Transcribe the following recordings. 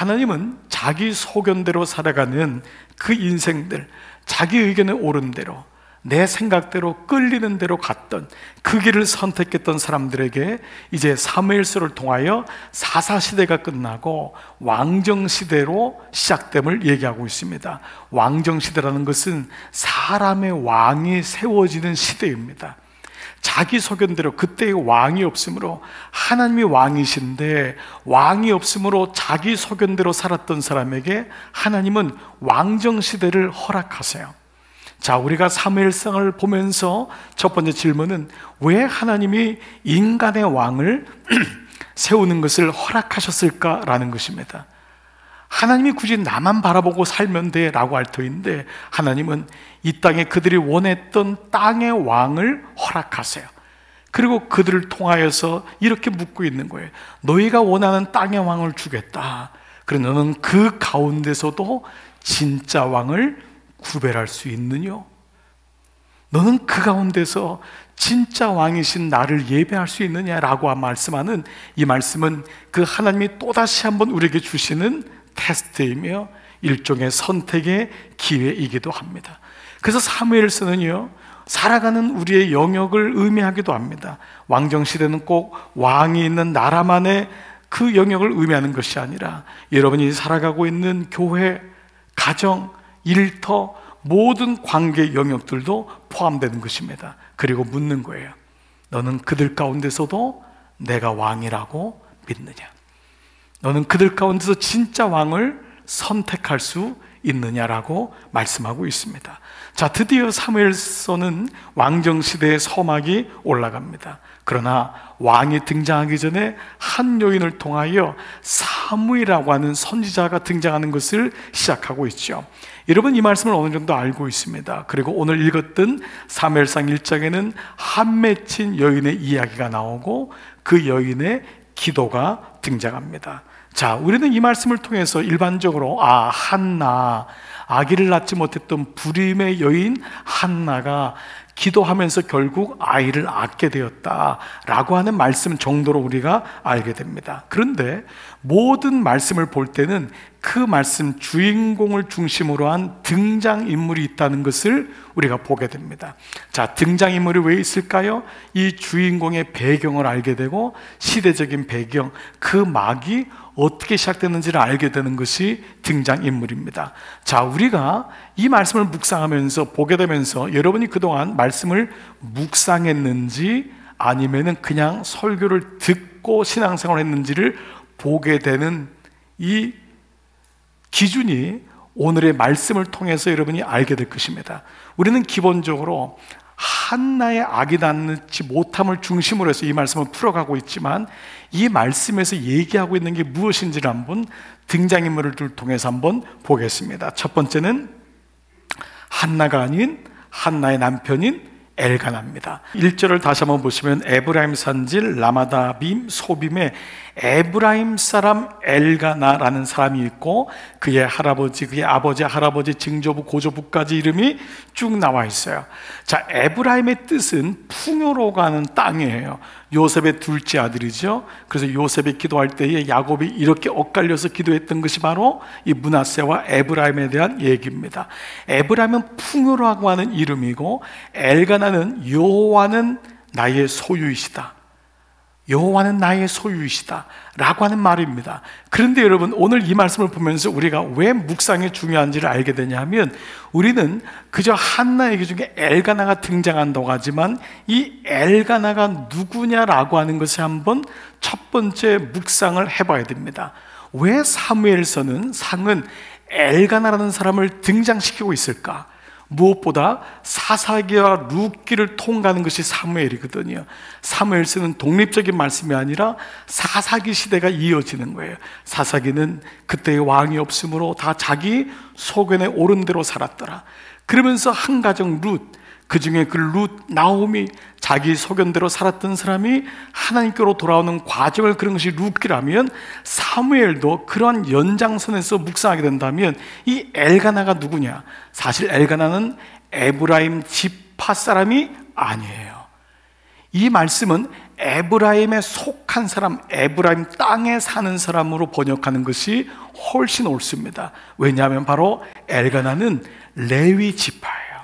하나님은 자기 소견대로 살아가는 그 인생들, 자기 의견에 옳은 대로, 내 생각대로 끌리는 대로 갔던 그 길을 선택했던 사람들에게 이제 사무엘서를 통하여 사사시대가 끝나고 왕정시대로 시작됨을 얘기하고 있습니다. 왕정시대라는 것은 사람의 왕이 세워지는 시대입니다. 자기 소견대로, 그때의 왕이 없으므로, 하나님이 왕이신데 왕이 없으므로 자기 소견대로 살았던 사람에게 하나님은 왕정시대를 허락하세요. 자, 우리가 사무엘상을 보면서 첫 번째 질문은 왜 하나님이 인간의 왕을 세우는 것을 허락하셨을까라는 것입니다. 하나님이 굳이 나만 바라보고 살면 돼 라고 할 터인데, 하나님은 이 땅에 그들이 원했던 땅의 왕을 허락하세요. 그리고 그들을 통하여서 이렇게 묻고 있는 거예요. 너희가 원하는 땅의 왕을 주겠다. 그래, 너는 그 가운데서도 진짜 왕을 구별할 수 있느냐? 너는 그 가운데서 진짜 왕이신 나를 예배할 수 있느냐라고 말씀하는 이 말씀은 그 하나님이 또다시 한번 우리에게 주시는 테스트이며 일종의 선택의 기회이기도 합니다. 그래서 사무엘서는요, 살아가는 우리의 영역을 의미하기도 합니다. 왕정시대는 꼭 왕이 있는 나라만의 그 영역을 의미하는 것이 아니라 여러분이 살아가고 있는 교회, 가정, 일터, 모든 관계 영역들도 포함되는 것입니다. 그리고 묻는 거예요. 너는 그들 가운데서도 내가 왕이라고 믿느냐? 너는 그들 가운데서 진짜 왕을 선택할 수 있느냐라고 말씀하고 있습니다. 자, 드디어 사무엘서는 왕정시대의 서막이 올라갑니다. 그러나 왕이 등장하기 전에 한 요인을 통하여 사무이라고 하는 선지자가 등장하는 것을 시작하고 있죠. 여러분, 이 말씀을 어느 정도 알고 있습니다. 그리고 오늘 읽었던 사무엘상 1장에는 한 맺힌 여인의 이야기가 나오고 그 여인의 기도가 등장합니다. 자, 우리는 이 말씀을 통해서 일반적으로 한나, 아기를 낳지 못했던 불임의 여인 한나가 기도하면서 결국 아이를 낳게 되었다라고 하는 말씀 정도로 우리가 알게 됩니다. 그런데 모든 말씀을 볼 때는 그 말씀 주인공을 중심으로 한 등장인물이 있다는 것을 우리가 보게 됩니다. 자, 등장인물이 왜 있을까요? 이 주인공의 배경을 알게 되고 시대적인 배경, 그 막이 어떻게 시작되는지를 알게 되는 것이 등장인물입니다. 자, 우리가 이 말씀을 묵상하면서 보게 되면서 여러분이 그동안 말씀을 묵상했는지 아니면은 그냥 설교를 듣고 신앙생활을 했는지를 보게 되는 이 기준이 오늘의 말씀을 통해서 여러분이 알게 될 것입니다. 우리는 기본적으로 한나의 아기 낳지 못함을 중심으로 해서 이 말씀을 풀어가고 있지만 이 말씀에서 얘기하고 있는 게 무엇인지를 한번 등장인물을 통해서 한번 보겠습니다. 첫 번째는 한나가 아닌 한나의 남편인 엘가나입니다. 1절을 다시 한번 보시면 에브라임 산질 라마다빔 소빔에 에브라임 사람 엘가나라는 사람이 있고 그의 할아버지, 그의 아버지, 할아버지, 증조부, 고조부까지 이름이 쭉 나와 있어요. 자, 에브라임의 뜻은 풍요로가 하는 땅이에요. 요셉의 둘째 아들이죠. 그래서 요셉이 기도할 때에 야곱이 이렇게 엇갈려서 기도했던 것이 바로 이 므낫세와 에브라임에 대한 얘기입니다. 에브라임은 풍요라고 하는 이름이고 엘가나는 여호와는 나의 소유이시다, 여호와는 나의 소유이시다 라고 하는 말입니다. 그런데 여러분, 오늘 이 말씀을 보면서 우리가 왜 묵상이 중요한지를 알게 되냐면, 우리는 그저 한나 얘기 중에 엘가나가 등장한다고 하지만 이 엘가나가 누구냐라고 하는 것을 한번 첫 번째 묵상을 해봐야 됩니다. 왜 사무엘서는 상은 엘가나라는 사람을 등장시키고 있을까? 무엇보다 사사기와 룻기를 통과하는 것이 사무엘이거든요. 사무엘서는 독립적인 말씀이 아니라 사사기 시대가 이어지는 거예요. 사사기는 그때의 왕이 없으므로 다 자기 소견에 옳은 대로 살았더라. 그러면서 한 가정 룻, 그 중에 그 룻, 나오미, 자기 소견대로 살았던 사람이 하나님께로 돌아오는 과정을, 그런 것이 룻기라면 사무엘도 그러한 연장선에서 묵상하게 된다면 이 엘가나가 누구냐? 사실 엘가나는 에브라임 지파 사람이 아니에요. 이 말씀은 에브라임에 속한 사람, 에브라임 땅에 사는 사람으로 번역하는 것이 훨씬 옳습니다. 왜냐하면 바로 엘가나는 레위 지파예요.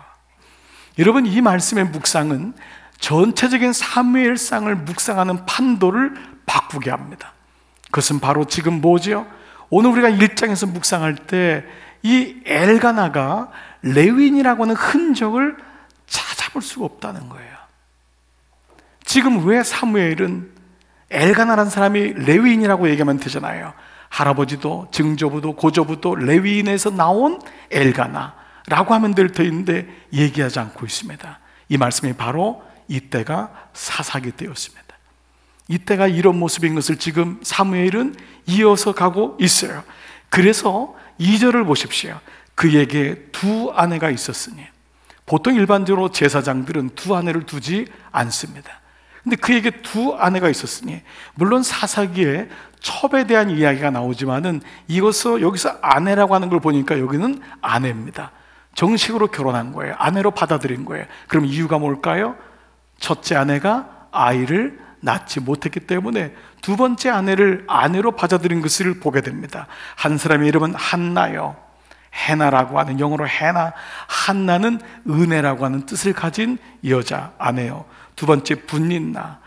여러분, 이 말씀의 묵상은 전체적인 사무엘상을 묵상하는 판도를 바꾸게 합니다. 그것은 바로 지금 뭐죠? 오늘 우리가 1장에서 묵상할 때 이 엘가나가 레위인이라고 하는 흔적을 찾아볼 수가 없다는 거예요. 지금 왜 사무엘은 엘가나라는 사람이 레위인이라고 얘기하면 되잖아요. 할아버지도 증조부도 고조부도 레위인에서 나온 엘가나라고 하면 될 터인데 얘기하지 않고 있습니다. 이 말씀이 바로 이때가 사사기 때였습니다. 이때가 이런 모습인 것을 지금 사무엘은 이어서 가고 있어요. 그래서 2절을 보십시오. 그에게 두 아내가 있었으니. 보통 일반적으로 제사장들은 두 아내를 두지 않습니다. 근데 그에게 두 아내가 있었으니, 물론 사사기에 첩에 대한 이야기가 나오지만은 여기서 아내라고 하는 걸 보니까 여기는 아내입니다. 정식으로 결혼한 거예요. 아내로 받아들인 거예요. 그럼 이유가 뭘까요? 첫째 아내가 아이를 낳지 못했기 때문에 두 번째 아내를 아내로 받아들인 것을 보게 됩니다. 한 사람의 이름은 한나요. 해나라고 하는, 영어로 해나, 한나는 은혜라고 하는 뜻을 가진 여자 아내요. 두 번째 분닌나,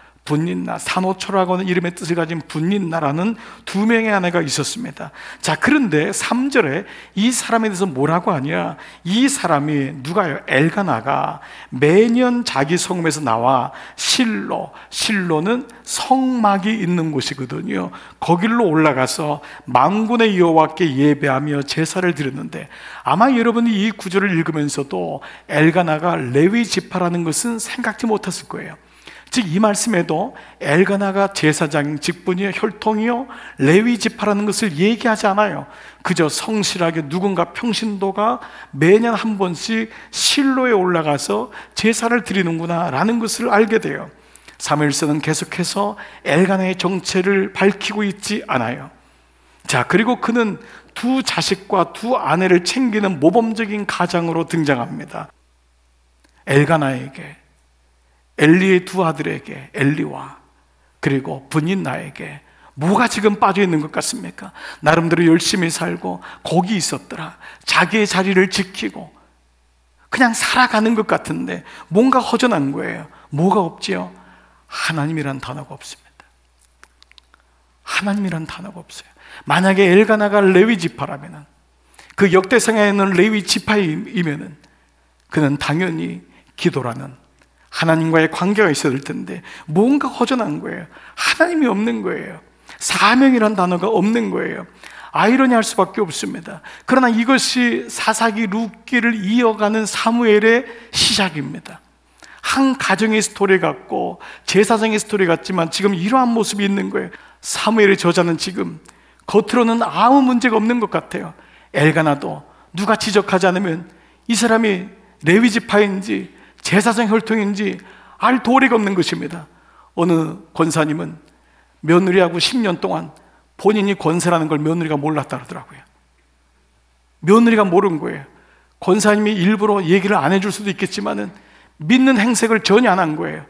산호초라고 하는 이름의 뜻을 가진 분닌나라는 두 명의 아내가 있었습니다. 자, 그런데 3절에 이 사람에 대해서 뭐라고 하냐? 이 사람이 누가요? 엘가나가 매년 자기 성읍에서 나와 실로는 성막이 있는 곳이거든요. 거길로 올라가서 만군의 여호와께 예배하며 제사를 드렸는데, 아마 여러분이 이 구절을 읽으면서도 엘가나가 레위 지파라는 것은 생각지 못했을 거예요. 즉, 이 말씀에도 엘가나가 제사장 직분이요, 혈통이요, 레위 지파라는 것을 얘기하지 않아요. 그저 성실하게 누군가 평신도가 매년 한 번씩 실로에 올라가서 제사를 드리는구나 라는 것을 알게 돼요. 사무엘서는 계속해서 엘가나의 정체를 밝히고 있지 않아요. 자, 그리고 그는 두 자식과 두 아내를 챙기는 모범적인 가장으로 등장합니다. 엘가나에게, 엘리의 두 아들에게, 엘리와 그리고 분인나에게 뭐가 지금 빠져 있는 것 같습니까? 나름대로 열심히 살고 거기 있었더라. 자기의 자리를 지키고 그냥 살아가는 것 같은데 뭔가 허전한 거예요. 뭐가 없지요? 하나님이란 단어가 없습니다. 하나님이란 단어가 없어요. 만약에 엘가나가 레위 지파라면은, 그 역대상에는 레위 지파이면은 그는 당연히 기도라는 하나님과의 관계가 있어야 될 텐데 뭔가 허전한 거예요. 하나님이 없는 거예요. 사명이란 단어가 없는 거예요. 아이러니할 수밖에 없습니다. 그러나 이것이 사사기 룻기를 이어가는 사무엘의 시작입니다. 한 가정의 스토리 같고 제사장의 스토리 같지만 지금 이러한 모습이 있는 거예요. 사무엘의 저자는 지금 겉으로는 아무 문제가 없는 것 같아요. 엘가나도 누가 지적하지 않으면 이 사람이 레위 지파인지 제사장 혈통인지 알 도리가 없는 것입니다. 어느 권사님은 며느리하고 10년 동안 본인이 권세라는 걸 며느리가 몰랐다 그러더라고요. 며느리가 모른 거예요. 권사님이 일부러 얘기를 안 해줄 수도 있겠지만은 믿는 행색을 전혀 안 한 거예요.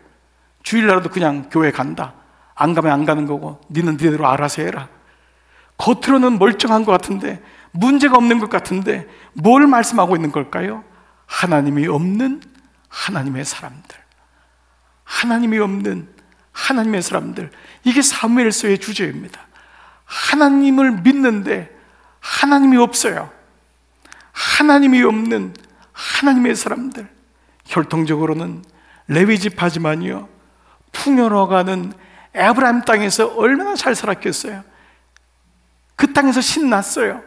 주일날도 그냥 교회 간다. 안 가면 안 가는 거고 니는 니대로 알아서 해라. 겉으로는 멀쩡한 것 같은데, 문제가 없는 것 같은데 뭘 말씀하고 있는 걸까요? 하나님이 없는 하나님의 사람들, 하나님이 없는 하나님의 사람들. 이게 사무엘서의 주제입니다. 하나님을 믿는데 하나님이 없어요. 하나님이 없는 하나님의 사람들. 혈통적으로는 레위 지파지만요, 풍요로워가는 에브라임 땅에서 얼마나 잘 살았겠어요. 그 땅에서 신났어요.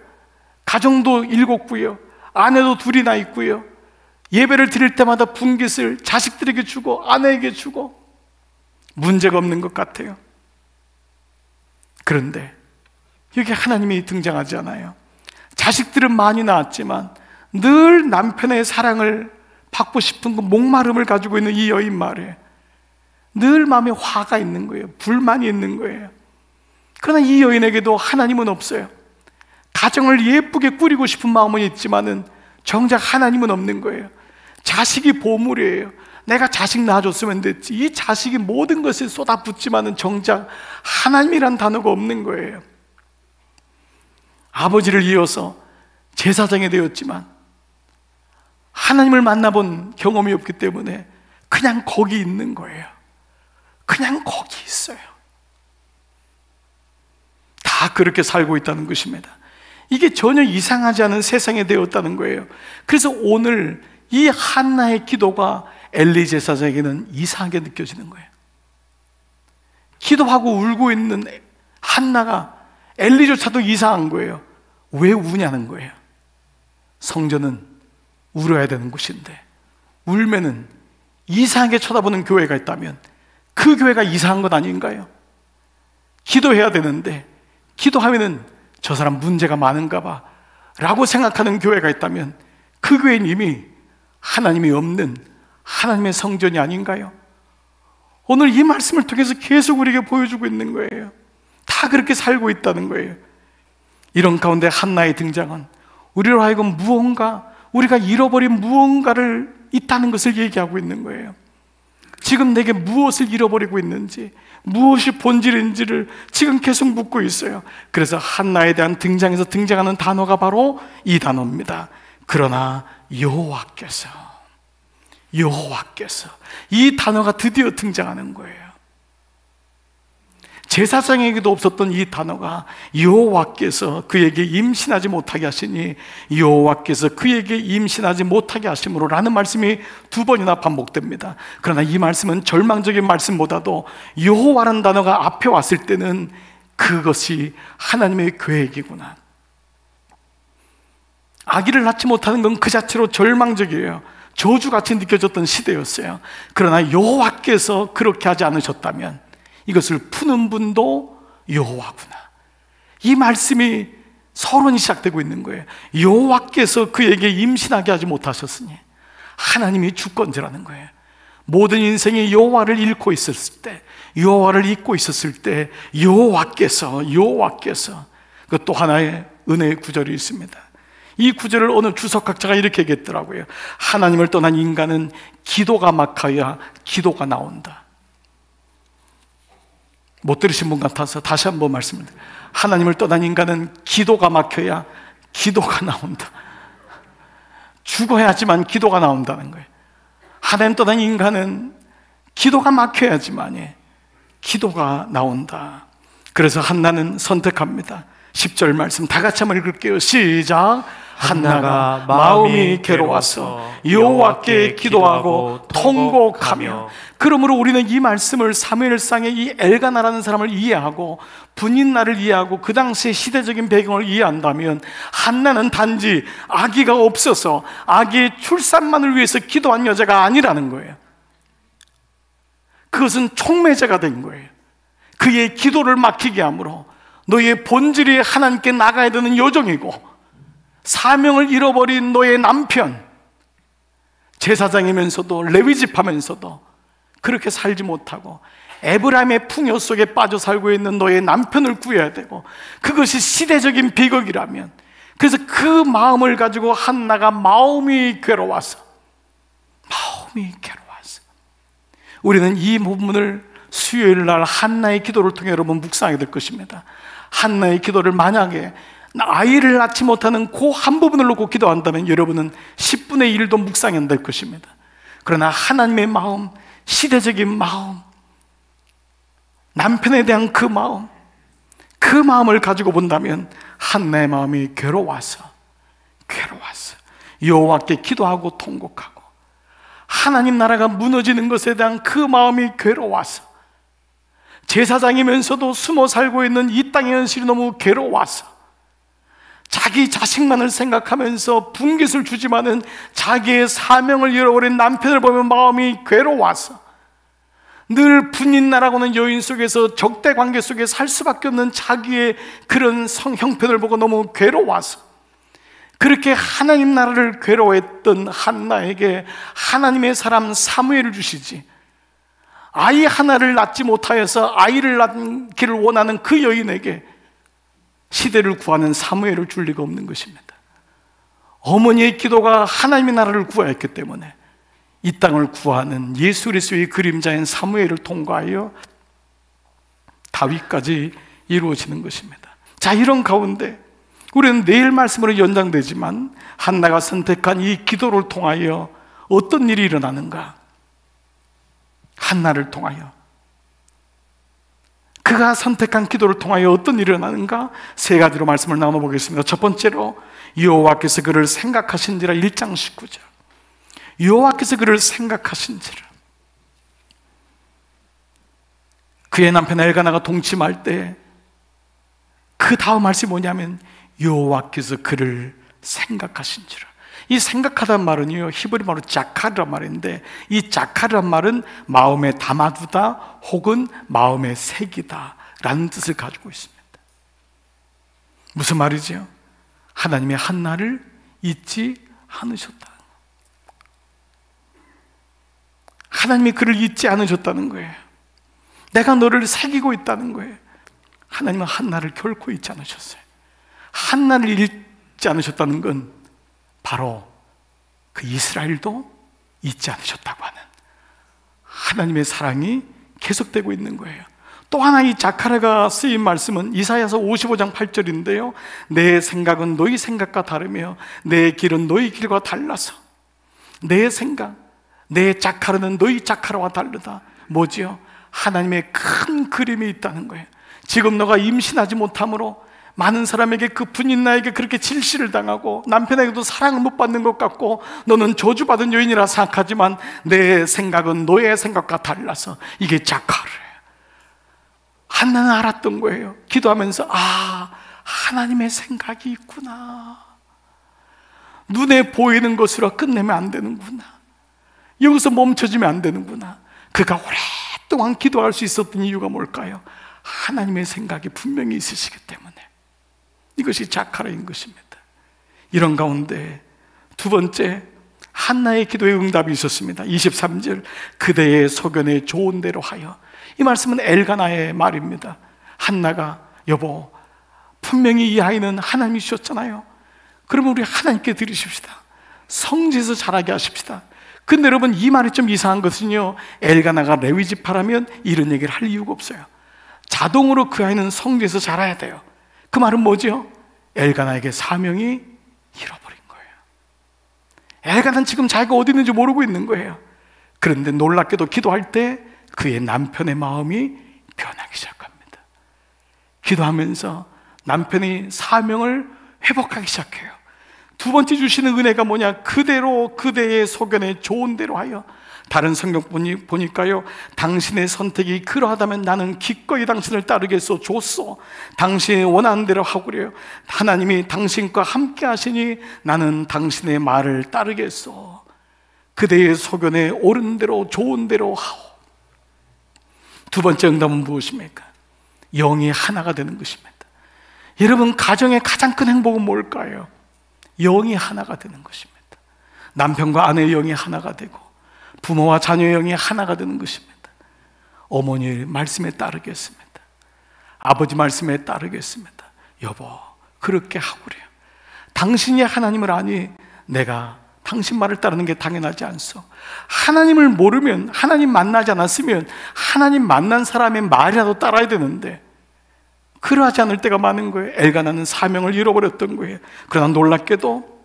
가정도 7구요, 아내도 2이나 있고요. 예배를 드릴 때마다 분깃을 자식들에게 주고 아내에게 주고 문제가 없는 것 같아요. 그런데 여기 하나님이 등장하지 않아요. 자식들은 많이 낳았지만 늘 남편의 사랑을 받고 싶은 그 목마름을 가지고 있는 이 여인 말에 늘 마음에 화가 있는 거예요. 불만이 있는 거예요. 그러나 이 여인에게도 하나님은 없어요. 가정을 예쁘게 꾸리고 싶은 마음은 있지만은 정작 하나님은 없는 거예요. 자식이 보물이에요. 내가 자식 낳아줬으면 됐지. 이 자식이 모든 것을 쏟아붓지만은 정작 하나님이란 단어가 없는 거예요. 아버지를 이어서 제사장이 되었지만 하나님을 만나본 경험이 없기 때문에 그냥 거기 있는 거예요. 그냥 거기 있어요. 다 그렇게 살고 있다는 것입니다. 이게 전혀 이상하지 않은 세상이 되었다는 거예요. 그래서 오늘 이 한나의 기도가 엘리 제사장에게는 이상하게 느껴지는 거예요. 기도하고 울고 있는 한나가 엘리조차도 이상한 거예요. 왜 우냐는 거예요. 성전은 울어야 되는 곳인데 울면은 이상하게 쳐다보는 교회가 있다면 그 교회가 이상한 것 아닌가요? 기도해야 되는데 기도하면은 저 사람 문제가 많은가 봐 라고 생각하는 교회가 있다면 그 교회는 이미 하나님이 없는 하나님의 성전이 아닌가요? 오늘 이 말씀을 통해서 계속 우리에게 보여주고 있는 거예요. 다 그렇게 살고 있다는 거예요. 이런 가운데 한나의 등장은 우리로 하여금 우리가 잃어버린 무언가를 있다는 것을 얘기하고 있는 거예요. 지금 내게 무엇을 잃어버리고 있는지, 무엇이 본질인지를 지금 계속 묻고 있어요. 그래서 한나에 대한 등장에서 등장하는 단어가 바로 이 단어입니다. 그러나 여호와께서, 이 단어가 드디어 등장하는 거예요. 제사장에게도 없었던 이 단어가 여호와께서 그에게 임신하지 못하게 하시니 여호와께서 그에게 임신하지 못하게 하심으로 라는 말씀이 두 번이나 반복됩니다. 그러나 이 말씀은 절망적인 말씀보다도 여호와라는 단어가 앞에 왔을 때는 그것이 하나님의 계획이구나, 아기를 낳지 못하는 건 그 자체로 절망적이에요. 저주같이 느껴졌던 시대였어요. 그러나 여호와께서 그렇게 하지 않으셨다면 이것을 푸는 분도 여호와구나, 이 말씀이 서론이 시작되고 있는 거예요. 여호와께서 그에게 임신하게 하지 못하셨으니 하나님이 주권자라는 거예요. 모든 인생이 여호와를 잃고 있었을 때, 여호와를 잊고 있었을 때 여호와께서 그 또 하나의 은혜의 구절이 있습니다. 이 구절을 어느 주석학자가 이렇게 얘기했더라고요. 하나님을 떠난 인간은 기도가 막혀야 기도가 나온다. 못 들으신 분 같아서 다시 한번 말씀드립니다. 하나님을 떠난 인간은 기도가 막혀야 기도가 나온다. 죽어야지만 기도가 나온다는 거예요. 하나님 떠난 인간은 기도가 막혀야지만 기도가 나온다. 그래서 한나는 선택합니다. 10절 말씀 다 같이 한번 읽을게요. 시작. 한나가 마음이 괴로워서 여호와께 기도하고 통곡하며. 그러므로 우리는 이 말씀을 사무엘상의 이 엘가나라는 사람을 이해하고 분인나를 이해하고 그 당시의 시대적인 배경을 이해한다면 한나는 단지 아기가 없어서 아기의 출산만을 위해서 기도한 여자가 아니라는 거예요. 그것은 촉매제가 된 거예요. 그의 기도를 막히게 함으로 너의 본질이 하나님께 나가야 되는 여정이고, 사명을 잃어버린 너의 남편, 제사장이면서도 레위집하면서도 그렇게 살지 못하고 에브라임의 풍요 속에 빠져 살고 있는 너의 남편을 구해야 되고, 그것이 시대적인 비극이라면, 그래서 그 마음을 가지고 한나가 마음이 괴로워서 우리는 이 부분을 수요일 날 한나의 기도를 통해 여러분 묵상하게 될 것입니다. 한나의 기도를 만약에 아이를 낳지 못하는 그 한 부분을 놓고 기도한다면 여러분은 10분의 1도 묵상이 안 될 것입니다. 그러나 하나님의 마음, 시대적인 마음, 남편에 대한 그 마음을 가지고 본다면 한나의 마음이 괴로워서 여호와께 기도하고 통곡하고, 하나님 나라가 무너지는 것에 대한 그 마음이 괴로워서, 제사장이면서도 숨어 살고 있는 이 땅의 현실이 너무 괴로워서, 자기 자식만을 생각하면서 분깃을 주지만은 자기의 사명을 잃어버린 남편을 보면 마음이 괴로워서, 늘 분인나라고는 여인 속에서 적대 관계 속에 살 수밖에 없는 자기의 그런 형편을 보고 너무 괴로워서, 그렇게 하나님 나라를 괴로워했던 한나에게 하나님의 사람 사무엘을 주시지, 아이 하나를 낳지 못하여서 아이를 낳기를 원하는 그 여인에게 시대를 구하는 사무엘을 줄 리가 없는 것입니다. 어머니의 기도가 하나님의 나라를 구하였기 때문에 이 땅을 구하는 예수 그리스도의 그림자인 사무엘을 통과하여 다윗까지 이루어지는 것입니다. 자, 이런 가운데 우리는 내일 말씀으로 연장되지만 한나가 선택한 이 기도를 통하여 어떤 일이 일어나는가? 한나를 통하여, 그가 선택한 기도를 통하여 어떤 일이 일어나는가? 세 가지로 말씀을 나눠보겠습니다. 첫 번째로, 여호와께서 그를 생각하신지라. 1장 19절. 여호와께서 그를 생각하신지라. 그의 남편 엘가나가 동침할 때 그 다음 말씀이 뭐냐면 여호와께서 그를 생각하신지라. 이 생각하다는 말은요, 히브리 말로 자카르란 말인데, 이 자카르란 말은 마음에 담아두다 혹은 마음에 새기다 라는 뜻을 가지고 있습니다. 무슨 말이죠? 하나님의 한나를 잊지 않으셨다. 하나님이 그를 잊지 않으셨다는 거예요. 내가 너를 새기고 있다는 거예요. 하나님은 한나를 결코 잊지 않으셨어요. 한나를 잊지 않으셨다는 건 바로 그 이스라엘도 잊지 않으셨다고 하는 하나님의 사랑이 계속되고 있는 거예요. 또 하나 이 자카르가 쓰인 말씀은 이사야서 55장 8절인데요. 내 생각은 너희 생각과 다르며 내 길은 너희 길과 달라서, 내 생각, 내 자카르는 너희 자카르와 다르다. 뭐지요? 하나님의 큰 그림이 있다는 거예요. 지금 너가 임신하지 못함으로 많은 사람에게, 그 부인 나에게 그렇게 질시를 당하고 남편에게도 사랑을 못 받는 것 같고 너는 저주받은 여인이라 생각하지만 내 생각은 너의 생각과 달라서, 이게 자카르예요. 한나는 알았던 거예요. 기도하면서, 아, 하나님의 생각이 있구나. 눈에 보이는 것으로 끝내면 안 되는구나. 여기서 멈춰지면 안 되는구나. 그가 오랫동안 기도할 수 있었던 이유가 뭘까요? 하나님의 생각이 분명히 있으시기 때문에. 이것이 자카르인 것입니다. 이런 가운데 두 번째, 한나의 기도의 응답이 있었습니다. 23절, 그대의 소견에 좋은 대로 하여. 이 말씀은 엘가나의 말입니다. 한나가, 여보, 분명히 이 아이는 하나님이 주셨잖아요. 그러면 우리 하나님께 드리십시다. 성지에서 자라게 하십시다. 근데 여러분, 이 말이 좀 이상한 것은요, 엘가나가 레위 지파라면 이런 얘기를 할 이유가 없어요. 자동으로 그 아이는 성지에서 자라야 돼요. 그 말은 뭐죠? 엘가나에게 사명이 잃어버린 거예요. 엘가나는 지금 자기가 어디 있는지 모르고 있는 거예요. 그런데 놀랍게도 기도할 때 그의 남편의 마음이 변하기 시작합니다. 기도하면서 남편이 사명을 회복하기 시작해요. 두 번째 주시는 은혜가 뭐냐? 그대로 그대의 소견에 좋은 대로 하여. 다른 성경 보니까요, 당신의 선택이 그러하다면 나는 기꺼이 당신을 따르겠소. 좋소. 당신이 원하는 대로 하구려. 하나님이 당신과 함께 하시니 나는 당신의 말을 따르겠소. 그대의 소견에 옳은 대로 좋은 대로 하오. 두 번째 응답은 무엇입니까? 영이 하나가 되는 것입니다. 여러분, 가정의 가장 큰 행복은 뭘까요? 영이 하나가 되는 것입니다. 남편과 아내의 영이 하나가 되고 부모와 자녀의 영이 하나가 되는 것입니다. 어머니의 말씀에 따르겠습니다. 아버지 말씀에 따르겠습니다. 여보, 그렇게 하구려. 당신이 하나님을 아니 내가 당신 말을 따르는 게 당연하지 않소. 하나님을 모르면, 하나님 만나지 않았으면 하나님 만난 사람의 말이라도 따라야 되는데 그러하지 않을 때가 많은 거예요. 엘가나는 사명을 잃어버렸던 거예요. 그러나 놀랍게도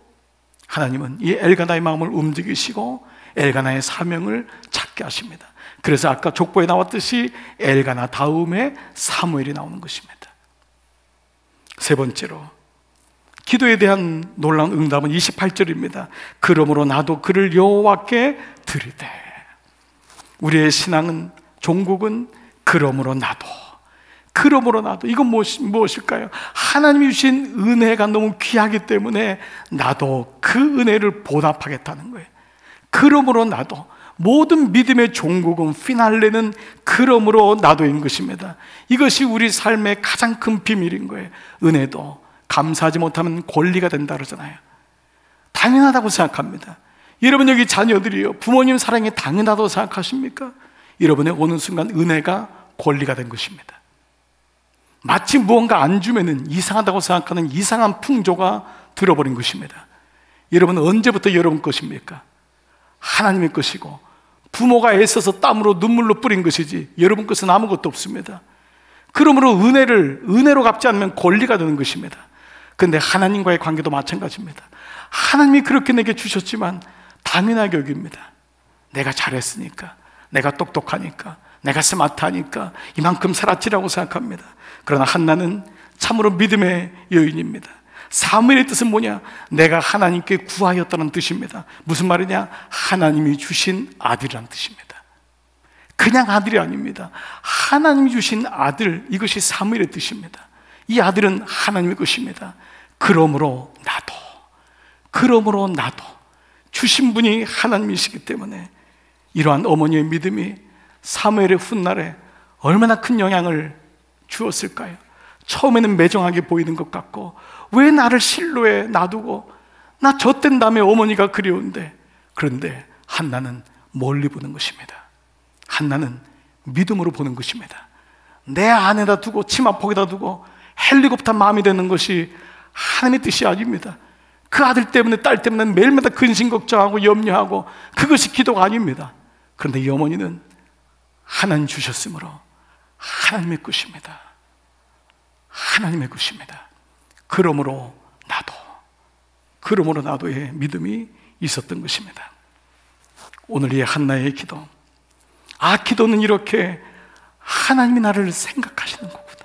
하나님은 이 엘가나의 마음을 움직이시고 엘가나의 사명을 찾게 하십니다. 그래서 아까 족보에 나왔듯이 엘가나 다음에 사무엘이 나오는 것입니다. 세 번째로, 기도에 대한 놀라운 응답은 28절입니다. 그러므로 나도 그를 여호와께 드리되. 우리의 신앙은, 종국은 그러므로 나도. 그러므로 나도. 이건 무엇일까요? 하나님이 주신 은혜가 너무 귀하기 때문에 나도 그 은혜를 보답하겠다는 거예요. 그러므로 나도. 모든 믿음의 종국은, 피날레는 그러므로 나도인 것입니다. 이것이 우리 삶의 가장 큰 비밀인 거예요. 은혜도 감사하지 못하면 권리가 된다 그러잖아요. 당연하다고 생각합니다. 여러분, 여기 자녀들이요, 부모님 사랑이 당연하다고 생각하십니까? 여러분의 어느 순간 은혜가 권리가 된 것입니다. 마치 무언가 안 주면은 이상하다고 생각하는 이상한 풍조가 들어버린 것입니다. 여러분은 언제부터 여러분 것입니까? 하나님의 것이고, 부모가 애써서 땀으로 눈물로 뿌린 것이지 여러분 것은 아무것도 없습니다. 그러므로 은혜로 갚지 않으면 권리가 되는 것입니다. 그런데 하나님과의 관계도 마찬가지입니다. 하나님이 그렇게 내게 주셨지만 당연하게 여깁니다. 내가 잘했으니까, 내가 똑똑하니까, 내가 스마트하니까 이만큼 살았지라고 생각합니다. 그러나 한나는 참으로 믿음의 여인입니다. 사무엘의 뜻은 뭐냐? 내가 하나님께 구하였다는 뜻입니다. 무슨 말이냐? 하나님이 주신 아들이라는 뜻입니다. 그냥 아들이 아닙니다. 하나님이 주신 아들, 이것이 사무엘의 뜻입니다. 이 아들은 하나님의 것입니다. 그러므로 나도 주신 분이 하나님이시기 때문에 이러한 어머니의 믿음이 사무엘의 훗날에 얼마나 큰 영향을 주었을까요? 처음에는 매정하게 보이는 것 같고, 왜 나를 실로에 놔두고, 나 젖된 다음에 어머니가 그리운데. 그런데 한나는 멀리 보는 것입니다. 한나는 믿음으로 보는 것입니다. 내 안에다 두고 치마폭에다 두고 헬리콥터 마음이 되는 것이 하나님의 뜻이 아닙니다. 그 아들 때문에 딸 때문에 매일마다 근심 걱정하고 염려하고, 그것이 기도가 아닙니다. 그런데 이 어머니는 하나님 주셨으므로 하나님의 것입니다. 하나님의 것입니다. 그러므로 나도의 믿음이 있었던 것입니다. 오늘 이 한나의 기도, 기도는 이렇게 하나님이 나를 생각하시는 거구나.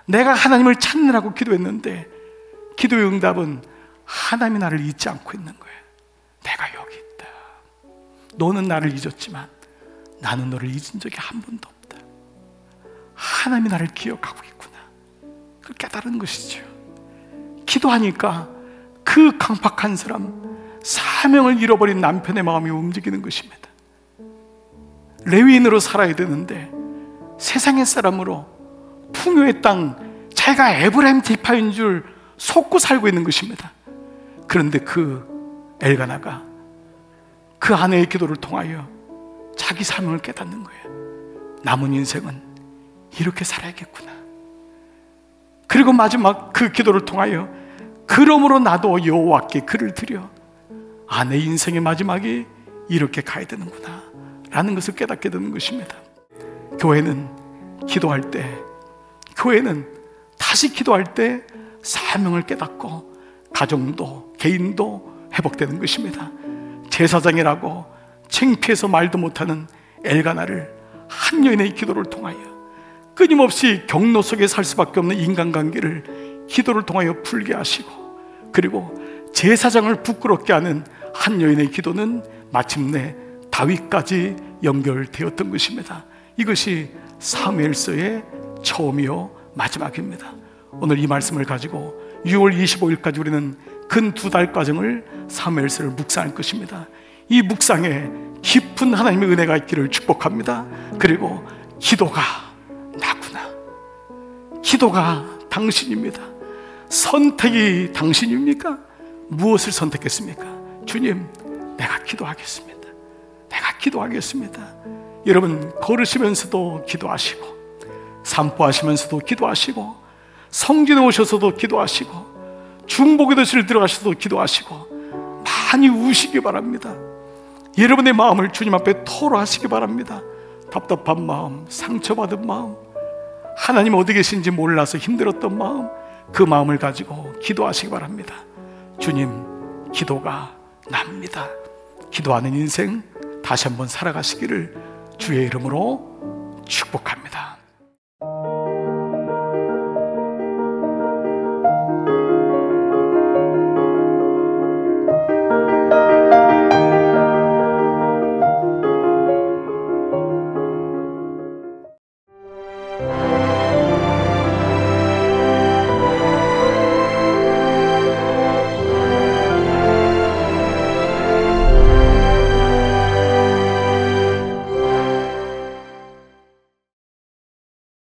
내가 하나님을 찾느라고 기도했는데 기도의 응답은 하나님이 나를 잊지 않고 있는 거예요. 내가 여기 있다. 너는 나를 잊었지만 나는 너를 잊은 적이 한 번도 없다. 하나님이 나를 기억하고 있구나. 그걸 깨달은 것이죠. 기도하니까 그 강팍한 사람, 사명을 잃어버린 남편의 마음이 움직이는 것입니다. 레위인으로 살아야 되는데 세상의 사람으로 풍요의 땅, 자기가 에브라임 지파인 줄 속고 살고 있는 것입니다. 그런데 그 엘가나가 그 아내의 기도를 통하여 자기 사명을 깨닫는 거예요. 남은 인생은 이렇게 살아야겠구나. 그리고 마지막 그 기도를 통하여 그러므로 나도 여호와께 글을 드려, 내 인생의 마지막이 이렇게 가야 되는구나 라는 것을 깨닫게 되는 것입니다. 교회는 기도할 때, 교회는 다시 기도할 때 사명을 깨닫고 가정도 개인도 회복되는 것입니다. 제사장이라고 창피해서 말도 못하는 엘가나를 한 여인의 기도를 통하여 끊임없이 경로 속에 살 수밖에 없는 인간관계를 기도를 통하여 풀게 하시고, 그리고 제사장을 부끄럽게 하는 한 여인의 기도는 마침내 다윗까지 연결되었던 것입니다. 이것이 사무엘서의 처음이요 마지막입니다. 오늘 이 말씀을 가지고 6월 25일까지 우리는 근 2달 과정을 사무엘서를 묵상할 것입니다. 이 묵상에 깊은 하나님의 은혜가 있기를 축복합니다. 그리고 기도가 나구나, 기도가 당신입니다. 선택이 당신입니까? 무엇을 선택했습니까? 주님, 내가 기도하겠습니다. 내가 기도하겠습니다. 여러분, 걸으시면서도 기도하시고, 산보하시면서도 기도하시고, 성전에 오셔서도 기도하시고, 중보기도실 들어가셔서도 기도하시고, 많이 우시기 바랍니다. 여러분의 마음을 주님 앞에 토로하시기 바랍니다. 답답한 마음, 상처받은 마음, 하나님 어디 계신지 몰라서 힘들었던 마음, 그 마음을 가지고 기도하시기 바랍니다. 주님, 기도가 납니다. 기도하는 인생 다시 한번 살아가시기를 주의 이름으로 축복합니다.